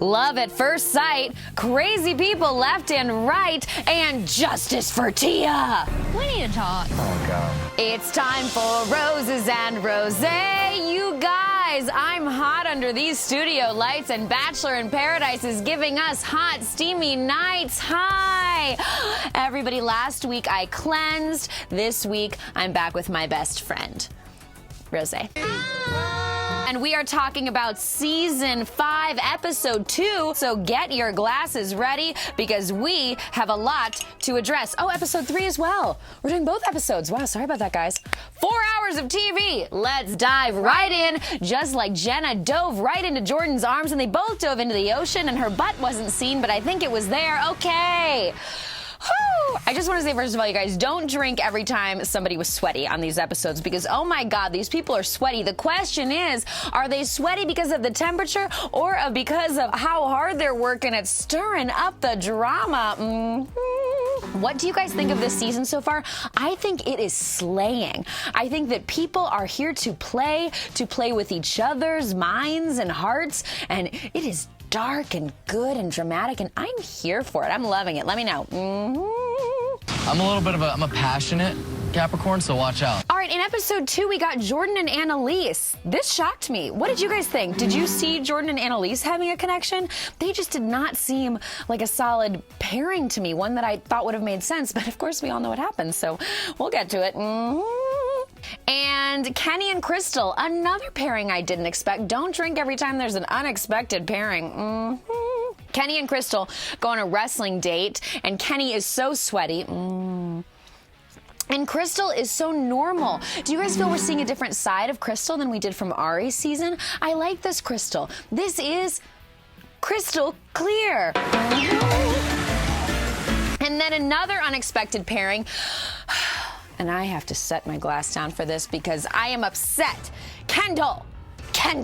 love at first sight, crazy people left and right, and justice for Tia. We need to talk. Oh, God. It's time for Roses and Rosé, you guys. I'm hot under these studio lights, and Bachelor in Paradise is giving us hot, steamy nights. Hi. Everybody, last week I cleansed. This week I'm back with my best friend, Rosé. And we are talking about Season 5, Episode 2, so get your glasses ready because we have a lot to address. Oh, Episode 3 as well. We're doing both episodes. Wow, sorry about that, guys. 4 hours of TV. Let's dive right in. Just like Jenna dove right into Jordan's arms, and they both dove into the ocean, and her butt wasn't seen, but I think it was there. Okay. Whew. I just want to say, first of all, you guys, don't drink every time somebody was sweaty on these episodes because, oh my God, these people are sweaty. The question is, are they sweaty because of the temperature or because of how hard they're working at stirring up the drama? What do you guys think of this season so far? I think it is slaying. I think that people are here to play with each other's minds and hearts, and it is dark and good and dramatic, and I'm here for it. I'm loving it. Let me know. I'm a little bit of I'm a passionate Capricorn, so watch out. All right, in Episode 2, we got Jordan and Annalise. This shocked me. What did you guys think? Did you see Jordan and Annalise having a connection? They just did not seem like a solid pairing to me, one that I thought would have made sense, but of course we all know what happens, so we'll get to it. And Kenny and Krystal, another pairing I didn't expect. Don't drink every time there's an unexpected pairing. Kenny and Krystal go on a wrestling date, and Kenny is so sweaty. And Krystal is so normal. Do you guys feel we're seeing a different side of Krystal than we did from Ari's season? I like this Krystal. This is crystal clear. And then another unexpected pairing. And I have to set my glass down for this because I am upset. Kendall. I'm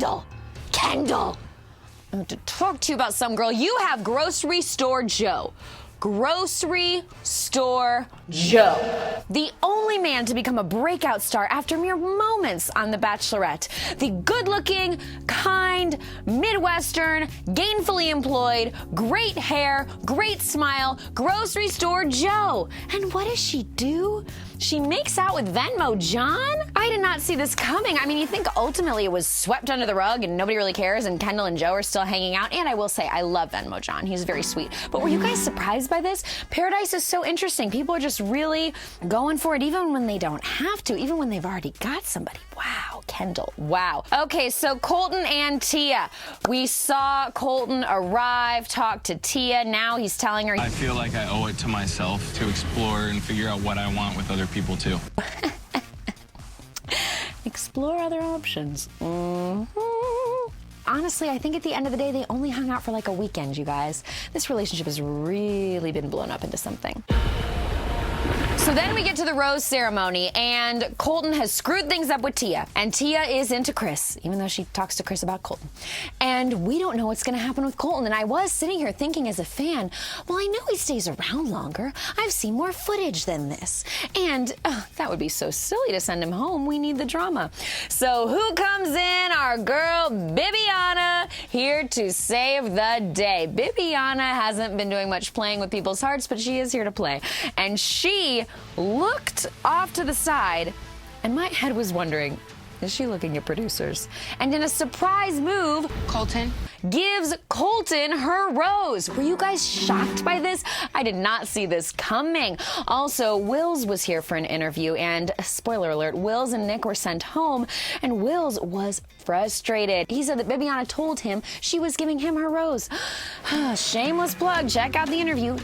going to talk to you about some girl. You have Grocery Store Joe. Grocery Store Joe. The only man to become a breakout star after mere moments on The Bachelorette. The good-looking, kind, Midwestern, gainfully employed, great hair, great smile, Grocery Store Joe. And what does she do? She makes out with Venmo John? I did not see this coming. I mean, you think ultimately it was swept under the rug and nobody really cares and Kendall and Joe are still hanging out. And I will say, I love Venmo John. He's very sweet. But were you guys surprised by this? Paradise is so interesting. People are just really going for it even when they don't have to, even when they've already got somebody. Wow, Kendall, wow. Okay, so Colton and Tia. We saw Colton arrive, talk to Tia. Now he's telling her. I feel like I owe it to myself to explore and figure out what I want with other people too. Explore other options. Honestly, I think at the end of the day, they only hung out for like a weekend, you guys. This relationship has really been blown up into something. So then we get to the rose ceremony, and Colton has screwed things up with Tia. And Tia is into Chris, even though she talks to Chris about Colton. And we don't know what's going to happen with Colton. And I was sitting here thinking as a fan, well, I know he stays around longer. I've seen more footage than this. And that would be so silly to send him home. We need the drama. So who comes in? Our girl, Bibiana, here to save the day. Bibiana hasn't been doing much playing with people's hearts, but she is here to play. And she looked off to the side, and my head was wondering, is she looking at producers? And in a surprise move, Colton gives Colton her rose. Were you guys shocked by this? I did not see this coming. Also, Wills was here for an interview, and spoiler alert, Wills and Nick were sent home, and Wills was frustrated. He said that Bibiana told him she was giving him her rose. Shameless plug, check out the interview.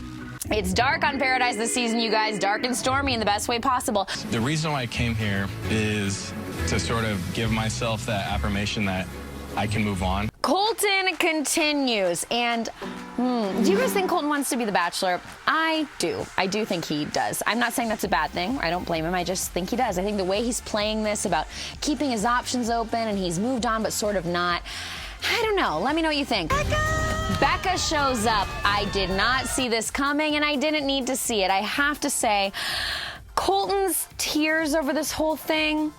It's dark on Paradise this season, you guys. Dark and stormy in the best way possible. The reason why I came here is to sort of give myself that affirmation that I can move on. Colton continues, and do you guys think Colton wants to be the Bachelor? I do. I do think he does. I'm not saying that's a bad thing. I don't blame him. I just think he does. I think the way he's playing this about keeping his options open, and he's moved on but sort of not. I don't know. Let me know what you think. Becca shows up. I did not see this coming, and I didn't need to see it. I have to say, Colton's tears over this whole thing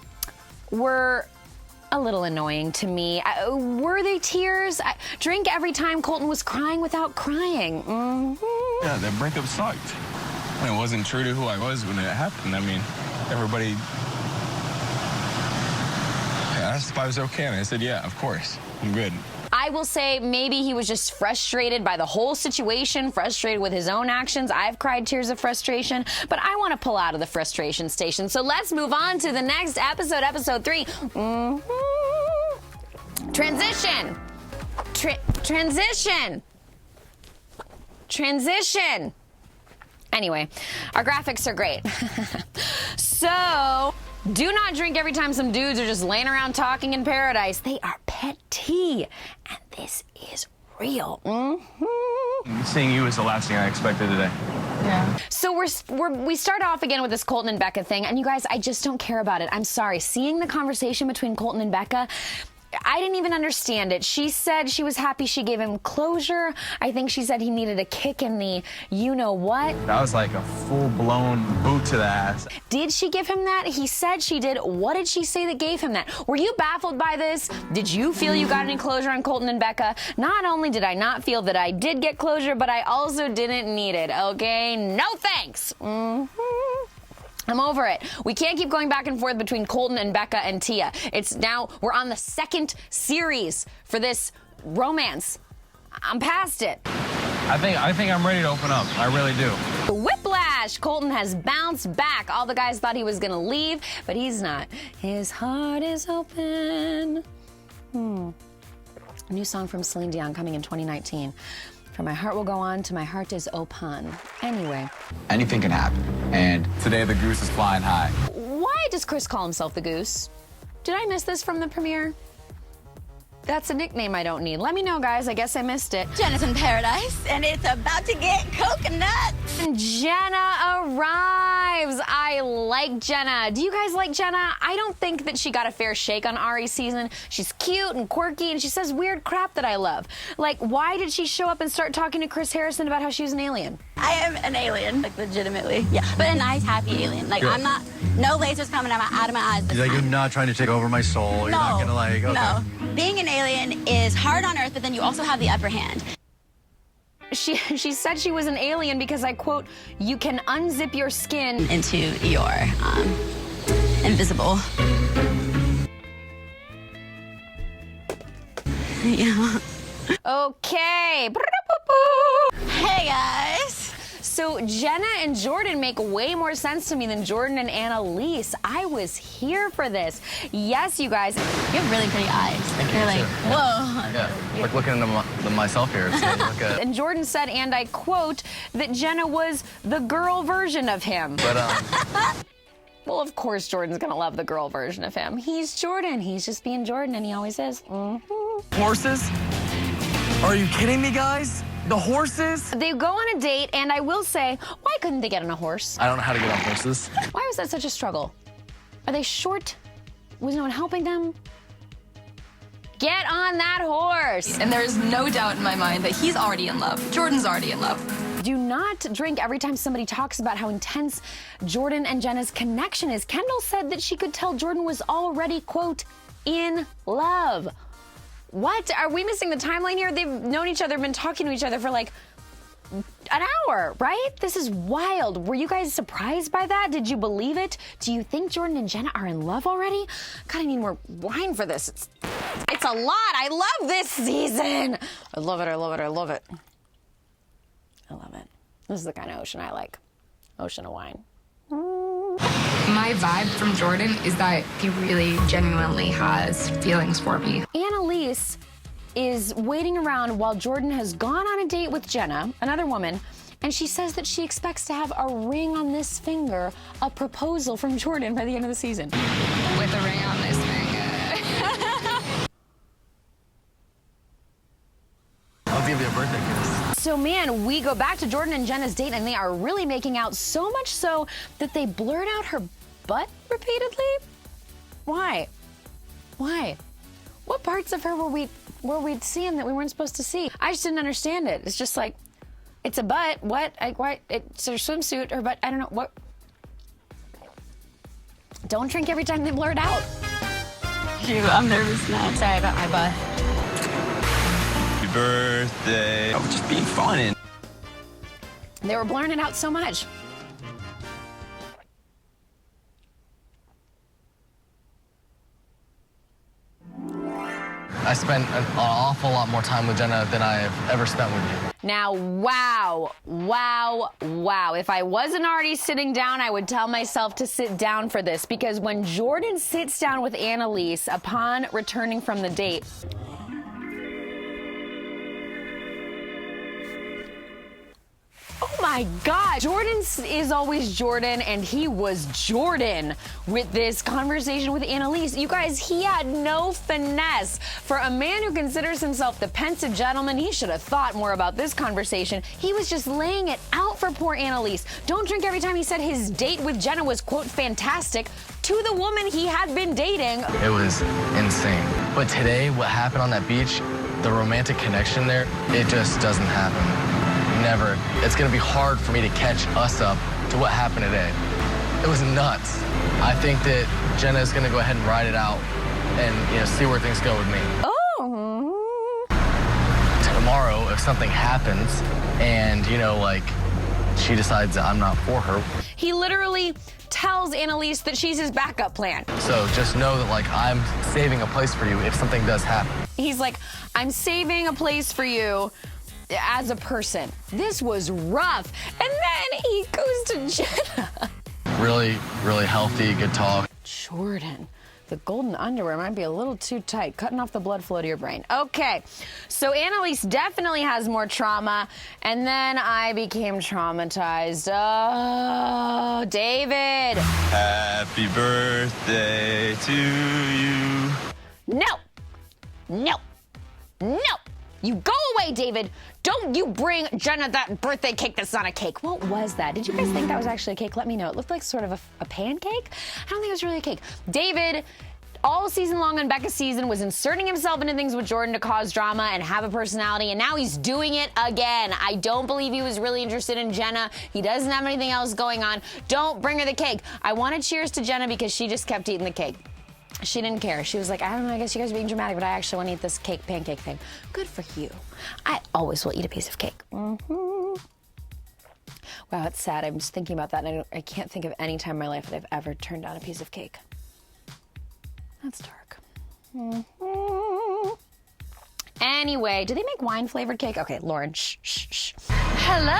were a little annoying to me. Were they tears? Drink every time Colton was crying without crying. Mm-hmm. Yeah, that breakup sucked. And it wasn't true to who I was when it happened. I mean, everybody asked if I was okay, and I said, yeah, of course, I'm good. I will say maybe he was just frustrated by the whole situation, frustrated with his own actions. I've cried tears of frustration, but I want to pull out of the frustration station. So let's move on to the next episode, episode 3. Transition. Transition. Anyway, our graphics are great. So, do not drink every time some dudes are just laying around talking in paradise. They are petty, and this is real. Seeing you was the last thing I expected today. Yeah. So we start off again with this Colton and Becca thing, and you guys, I just don't care about it. I'm sorry. Seeing the conversation between Colton and Becca, I didn't even understand it. She said she was happy she gave him closure. I think she said he needed a kick in the you-know-what. That was like a full-blown boot to the ass. Did she give him that? He said she did. What did she say that gave him that? Were you baffled by this? Did you feel you got any closure on Colton and Becca? Not only did I not feel that I did get closure, but I also didn't need it, okay? No thanks. I'm over it. We can't keep going back and forth between Colton and Becca and Tia. It's now, we're on the second series for this romance. I'm past it. I think I'm ready to open up. I really do. Whiplash! Colton has bounced back. All the guys thought he was gonna leave, but he's not. His heart is open. A new song from Celine Dion coming in 2019. From my heart will go on to my heart is open. Anyway. Anything can happen. And today the goose is flying high. Why does Chris call himself the Goose? Did I miss this from the premiere? That's a nickname I don't need. Let me know, guys. I guess I missed it. Jenna's in paradise, and it's about to get coconut. And Jenna arrives. I like Jenna. Do you guys like Jenna? I don't think that she got a fair shake on Ari's season. She's cute and quirky, and she says weird crap that I love. Like, why did she show up and start talking to Chris Harrison about how she was an alien? I am an alien, like legitimately. Yeah, but a nice, happy alien. Like, I'm not, no lasers coming out of my eyes. He's like, you're not trying to take over my soul. You're not gonna like, okay. No. Being an alien is hard on Earth, but then you also have the upper hand. She said she was an alien because I quote, you can unzip your skin into your invisible. Yeah. Okay. Hey guys. So Jenna and Jordan make way more sense to me than Jordan and Annalise. I was here for this. Yes, you guys. You have really pretty eyes. You're like, whoa. Yeah, like looking into myself here. And Jordan said, and I quote, that Jenna was the girl version of him. But, well, of course Jordan's gonna love the girl version of him. He's Jordan. He's just being Jordan, and he always is. Horses? Are you kidding me, guys? The horses? They go on a date, and I will say, why couldn't they get on a horse? I don't know how to get on horses. Why was that such a struggle? Are they short? Was no one helping them? Get on that horse! And there's no doubt in my mind that he's already in love. Jordan's already in love. Do not drink every time somebody talks about how intense Jordan and Jenna's connection is. Kendall said that she could tell Jordan was already, quote, in love. What? Are we missing the timeline here? They've known each other, been talking to each other for like an hour, right? This is wild. Were you guys surprised by that? Did you believe it? Do you think Jordan and Jenna are in love already? God, I need more wine for this. It's a lot. I love this season. I love it. I love it. I love it. I love it. This is the kind of ocean I like. Ocean of wine. My vibe from Jordan is that he really genuinely has feelings for me. Annalise is waiting around while Jordan has gone on a date with Jenna, another woman, and she says that she expects to have a ring on this finger, a proposal from Jordan by the end of the season. With a ring on this finger. I'll give you a birthday kiss. So man, we go back to Jordan and Jenna's date, and they are really making out, so much so that they blurt out her butt repeatedly. Why? Why? What parts of her were we seeing that we weren't supposed to see? I just didn't understand it. It's just like, it's a butt. What? It's her swimsuit, her butt. I don't know what. Don't drink every time they blurt out. Shoot, I'm nervous now. Sorry about my butt. Happy birthday. I was just being fun. They were blurring it out so much. I spent an awful lot more time with Jenna than I have ever spent with you. Now, wow. If I wasn't already sitting down, I would tell myself to sit down for this, because when Jordan sits down with Annalise upon returning from the date, oh my God, Jordan is always Jordan, and he was Jordan with this conversation with Annalise. You guys, he had no finesse. For a man who considers himself the pensive gentleman, he should have thought more about this conversation. He was just laying it out for poor Annalise. Don't drink every time he said his date with Jenna was, quote, fantastic, to the woman he had been dating. It was insane. But today, what happened on that beach, the romantic connection there, it just doesn't happen. Never. It's gonna be hard for me to catch us up to what happened today. It was nuts. I think that Jenna is gonna go ahead and ride it out and, see where things go with me. Oh. Tomorrow, if something happens and, she decides that I'm not for her. He literally tells Annalise that she's his backup plan. So just know that, I'm saving a place for you if something does happen. He's like, I'm saving a place for you as a person. This was rough. And then he goes to Jenna. Really, really healthy, good talk. Jordan, the golden underwear might be a little too tight, cutting off the blood flow to your brain. Okay, so Annalise definitely has more trauma, and then I became traumatized. Oh, David. Happy birthday to you. No. You go away, David. Don't you bring Jenna that birthday cake that's not a cake. What was that? Did you guys think that was actually a cake? Let me know. It looked like sort of a pancake. I don't think it was really a cake. David, all season long on Becca's season, was inserting himself into things with Jordan to cause drama and have a personality, and now he's doing it again. I don't believe he was really interested in Jenna. He doesn't have anything else going on. Don't bring her the cake. I wanted cheers to Jenna because she just kept eating the cake. She didn't care. She was like, I don't know, I guess you guys are being dramatic, but I actually want to eat this pancake thing. Good for you. I always will eat a piece of cake. Mm-hmm. Wow, it's sad. I'm just thinking about that, and I can't think of any time in my life that I've ever turned down a piece of cake. That's dark. Mm-hmm. Anyway, do they make wine-flavored cake? Okay, Lauren, shh. Hello!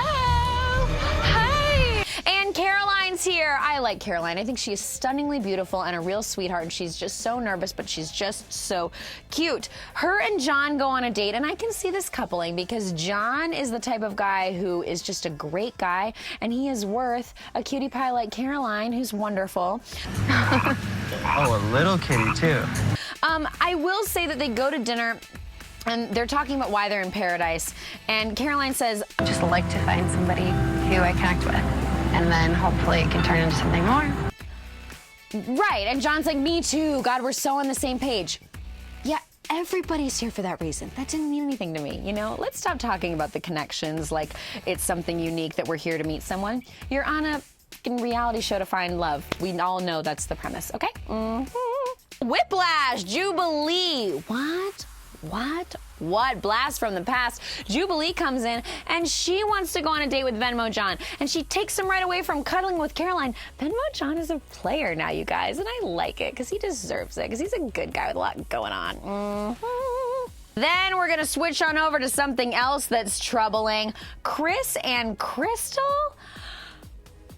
Hi! And Caroline's here. I like Caroline. I think she is stunningly beautiful and a real sweetheart. And she's just so nervous, but she's just so cute. Her and John go on a date, and I can see this coupling because John is the type of guy who is just a great guy, and he is worth a cutie pie like Caroline, who's wonderful. Oh, a little kitty, too. I will say that they go to dinner, and they're talking about why they're in paradise. And Caroline says, I just like to find somebody who I connect with, and then hopefully it can turn into something more. Right, and John's like, me too. God, we're so on the same page. Yeah, everybody's here for that reason. That didn't mean anything to me, Let's stop talking about the connections like it's something unique that we're here to meet someone. You're on a reality show to find love. We all know that's the premise, okay? Mm-hmm. Whiplash, Jubilee. What? Blast from the past. Jubilee comes in, and she wants to go on a date with Venmo John, and she takes him right away from cuddling with Caroline. Venmo John is a player now, you guys, and I like it because he deserves it because he's a good guy with a lot going on. Mm-hmm. Then we're going to switch on over to something else that's troubling. Chris and Krystal?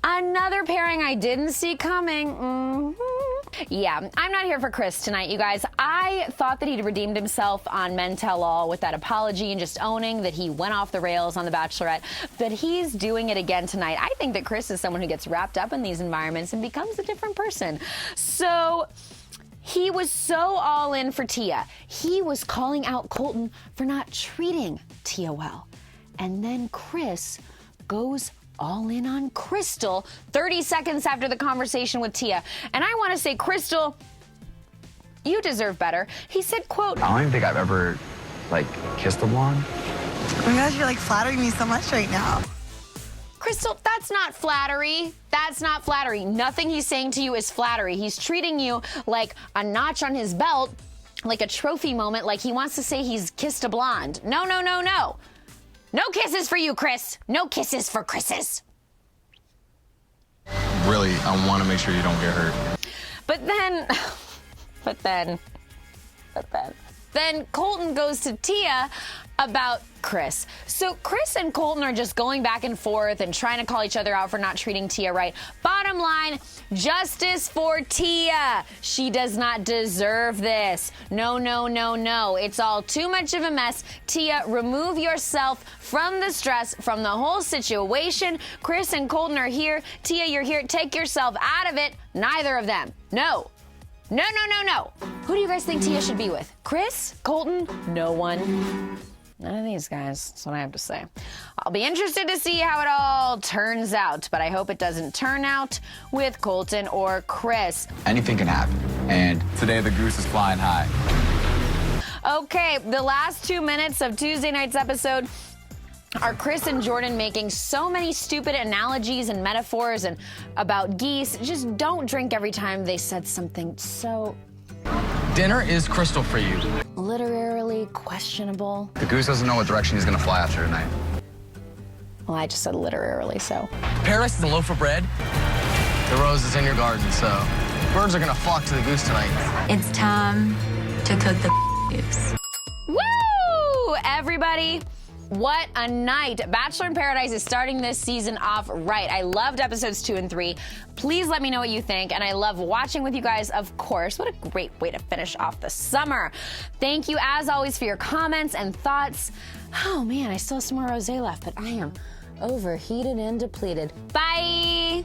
Another pairing I didn't see coming. Mm-hmm. Yeah, I'm not here for Chris tonight, you guys. I thought that he'd redeemed himself on Men Tell All with that apology and just owning that he went off the rails on The Bachelorette, but he's doing it again tonight. I think that Chris is someone who gets wrapped up in these environments and becomes a different person. So he was so all in for Tia. He was calling out Colton for not treating Tia well. And then Chris goes all in on Krystal 30 seconds after the conversation with Tia. And I want to say, Krystal, you deserve better. He said, quote, I don't even think I've ever, kissed a blonde. Oh my gosh, you're flattering me so much right now. Krystal, that's not flattery. That's not flattery. Nothing he's saying to you is flattery. He's treating you like a notch on his belt, like a trophy moment, like he wants to say he's kissed a blonde. No, no, no, no. No kisses for you, Chris. No kisses for Chris's. Really, I want to make sure you don't get hurt. Then Colton goes to Tia about Chris. So Chris and Colton are just going back and forth and trying to call each other out for not treating Tia right. Bottom line, justice for Tia. She does not deserve this. No, no, no, no. It's all too much of a mess. Tia, remove yourself from the stress, from the whole situation. Chris and Colton are here. Tia, you're here. Take yourself out of it. Neither of them. No. No, no, no, no. Who do you guys think Tia should be with? Chris? Colton? No one. None of these guys. That's what I have to say. I'll be interested to see how it all turns out, but I hope it doesn't turn out with Colton or Chris. Anything can happen. And today the goose is flying high. Okay, the last 2 minutes of Tuesday night's episode are Chris and Jordan making so many stupid analogies and metaphors and about geese. Just don't drink every time they said something so Dinner is Krystal for you. literally questionable. The goose doesn't know what direction he's going to fly after tonight. Well, I just said literally, so. Paradise is a loaf of bread. The rose is in your garden, so birds are gonna flock to the goose tonight. It's time to cook the goose. Woo! Everybody, what a night. Bachelor in Paradise is starting this season off right. I loved episodes 2 and 3. Please let me know what you think, and I love watching with you guys, of course. What a great way to finish off the summer. Thank you, as always, for your comments and thoughts. Oh, man, I still have some more rosé left, but I am overheated and depleted. Bye!